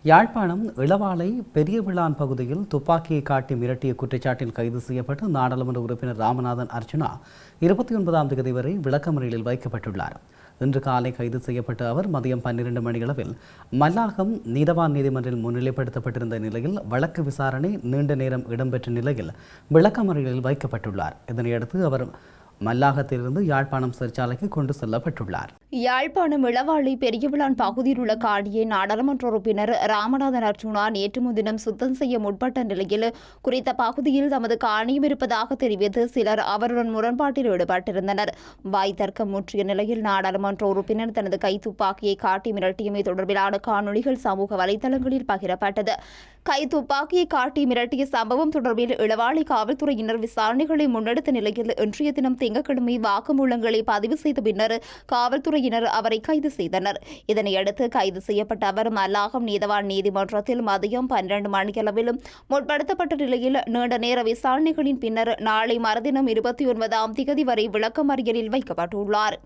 யாழ்ப்பாணம் இளவாலை பெரியவிளான் பகுதியில் துப்பாக்கியை காட்டி மிரட்டிய குற்றச்சாட்டில் கைது செய்யப்பட்ட நாடாளுமன்ற உறுப்பினர் ராமநாதன் அர்ச்சுனா 29ஆம் தேதி வரை விளக்கமறியலில் வைக்கப்பட்டுள்ளார். இன்று காலை கைது செய்யப்பட்ட அவர் மதியம் 12 மணியளவில் மல்லாகம் நீதவான் நீதிமன்றில் முன்னிலைப்படுத்தப்பட்டிருந்த நிலையில் வழக்கு விசாரணை நீண்ட நேரம் இடம்பெற்ற நிலையில் விளக்கமறியலில் வைக்கப்பட்டுள்ளார். இதனையடுத்து அவர் மல்லாகத்திலிருந்து யாழ்ப்பாணம் சிறைச்சாலைக்கு கொண்டு செல்லப்பட்டுள்ளார். யாழ்ப்பாணம் இளவாலை பெரியவிளான் பகுதியில் உள்ள காடியை நாடாளுமன்ற உறுப்பினர் ராமநாதன் அர்ச்சுனா நேற்று முன்தினம் சுத்தம் செய்ய முற்பட்ட நிலையில் குறித்த பகுதியில் தமது காணியும் இருப்பதாக தெரிவித்து சிலர் அவருடன் முரண்பாட்டில் ஈடுபட்டிருந்தனர். வாய் தர்க்கம் முற்றிய நிலையில் நாடாளுமன்ற உறுப்பினர் தனது கைத்துப்பாக்கியை காட்டி மிரட்டியமை தொடர்பிலான காணொலிகள் சமூக வலைதளங்களில் பகிரப்பட்டது. கைத்துப்பாக்கியை காட்டி மிரட்டிய சம்பவம் தொடர்பில் இளவாலை காவல்துறையினர் விசாரணைகளை முன்னெடுத்த நிலையில் இன்றைய தினம் திங்கட்கிழமை வாக்குமூலங்களை பதிவு செய்த பின்னர் காவல்துறையினர் அவரை கைது செய்தனர். இதனையடுத்து கைது செய்யப்பட்ட அவர் மல்லாகம் நீதவான் நீதிமன்றத்தில் மதியம் 12 மணியளவிலும் முற்படுத்தப்பட்ட நிலையில் நீண்ட நேர விசாரணைகளின் பின்னர் நாளை மறுதினம் 29ஆம் தேதி வரை விளக்கமறியலில் வைக்கப்பட்டுள்ளார்.